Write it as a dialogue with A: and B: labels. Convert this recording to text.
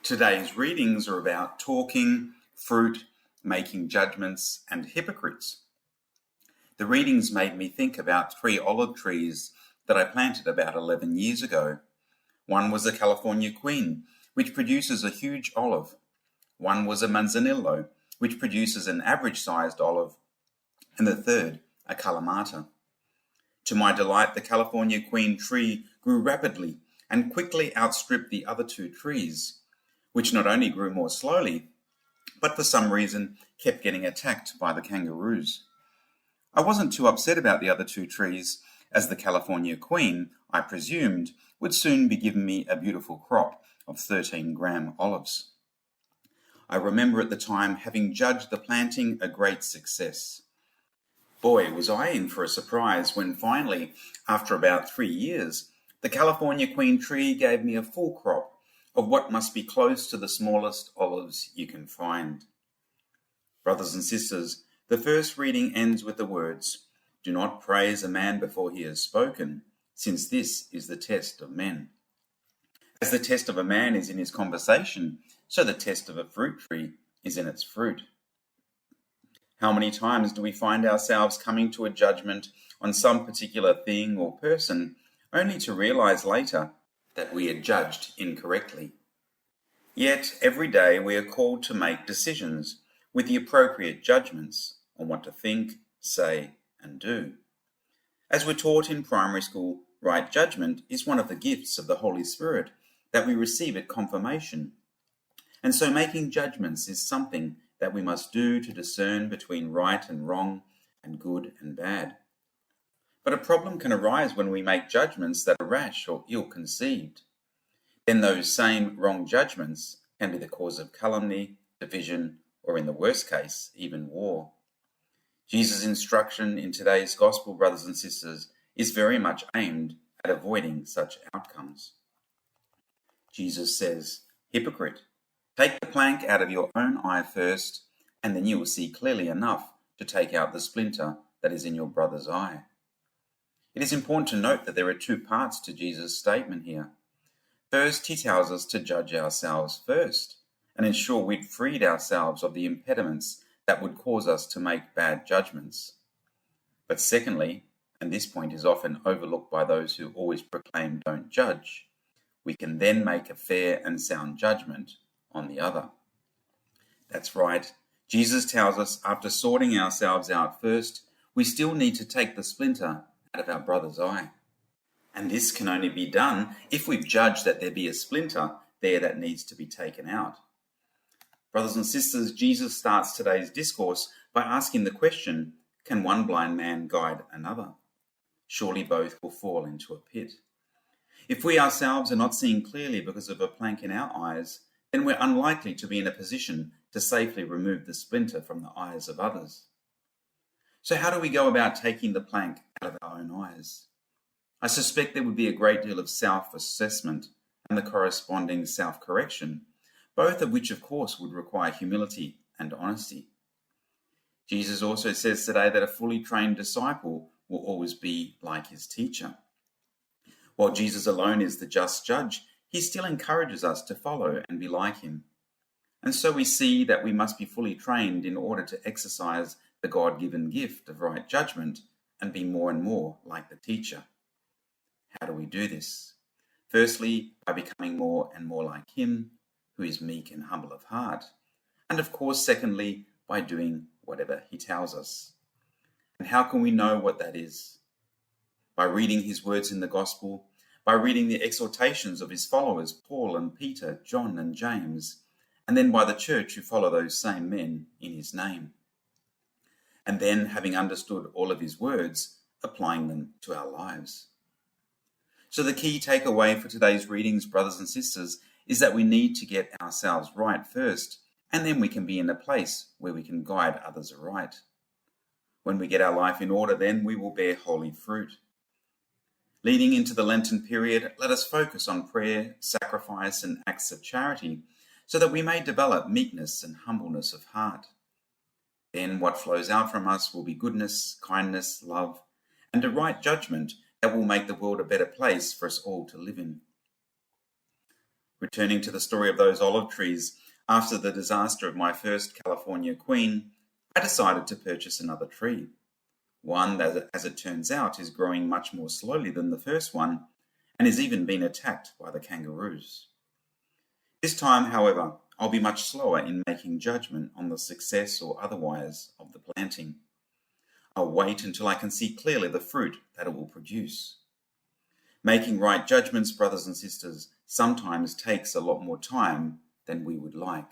A: Today's readings are about talking, fruit, making judgments, and hypocrites. The readings made me think about 3 olive trees that I planted about 11 years ago. One was a California Queen, which produces a huge olive. One was a Manzanillo, which produces an average-sized olive. And the third, a Kalamata. To my delight, the California Queen tree grew rapidly and quickly outstripped the other 2 trees, which not only grew more slowly, but for some reason kept getting attacked by the kangaroos. I wasn't too upset about the other 2 trees, as the California Queen, I presumed, would soon be giving me a beautiful crop of 13-gram olives. I remember at the time having judged the planting a great success. Boy, was I in for a surprise when finally, after about 3 years, the California Queen tree gave me a full crop of what must be close to the smallest olives you can find. Brothers and sisters, the first reading ends with the words, "Do not praise a man before he has spoken, since this is the test of men." As the test of a man is in his conversation, so the test of a fruit tree is in its fruit. How many times do we find ourselves coming to a judgment on some particular thing or person, only to realize later that we had judged incorrectly? Yet every day we are called to make decisions with the appropriate judgments on what to think, say, and do. As we're taught in primary school, right judgment is one of the gifts of the Holy Spirit that we receive at confirmation. And so making judgments is something that we must do to discern between right and wrong and good and bad. But a problem can arise when we make judgments that are rash or ill-conceived. Then those same wrong judgments can be the cause of calumny, division, or in the worst case, even war. Jesus' instruction in today's gospel, brothers and sisters, is very much aimed at avoiding such outcomes. Jesus says, "Hypocrite, take the plank out of your own eye first, and then you will see clearly enough to take out the splinter that is in your brother's eye." It is important to note that there are 2 parts to Jesus' statement here. First, he tells us to judge ourselves first and ensure we'd freed ourselves of the impediments that would cause us to make bad judgments. But secondly, and this point is often overlooked by those who always proclaim don't judge, we can then make a fair and sound judgment on the other. That's right. Jesus tells us after sorting ourselves out first, we still need to take the splinter out of our brother's eye. And this can only be done if we've judged that there be a splinter there that needs to be taken out. Brothers and sisters, Jesus starts today's discourse by asking the question, can one blind man guide another? Surely both will fall into a pit. If we ourselves are not seeing clearly because of a plank in our eyes, then we're unlikely to be in a position to safely remove the splinter from the eyes of others. So how do we go about taking the plank out of our own eyes? I suspect there would be a great deal of self-assessment and the corresponding self-correction, both of which of course would require humility and honesty. Jesus also says today that a fully trained disciple will always be like his teacher. While Jesus alone is the just judge, he still encourages us to follow and be like him. And so we see that we must be fully trained in order to exercise the God-given gift of right judgment and be more and more like the teacher. How do we do this? Firstly, by becoming more and more like him, who is meek and humble of heart. And of course, secondly, by doing whatever he tells us. And how can we know what that is? By reading his words in the gospel, by reading the exhortations of his followers, Paul and Peter, John and James, and then by the church who follow those same men in his name. And then, having understood all of his words, applying them to our lives. So the key takeaway for today's readings, brothers and sisters, is that we need to get ourselves right first, and then we can be in a place where we can guide others aright. When we get our life in order, then we will bear holy fruit. Leading into the Lenten period, let us focus on prayer, sacrifice, and acts of charity, so that we may develop meekness and humbleness of heart. Then what flows out from us will be goodness, kindness, love, and a right judgment that will make the world a better place for us all to live in. Returning to the story of those olive trees, after the disaster of my first California queen, I decided to purchase another tree. One that, as it turns out, is growing much more slowly than the first one and has even been attacked by the kangaroos. This time, however, I'll be much slower in making judgment on the success or otherwise of the planting. I'll wait until I can see clearly the fruit that it will produce. Making right judgments, brothers and sisters, sometimes takes a lot more time than we would like.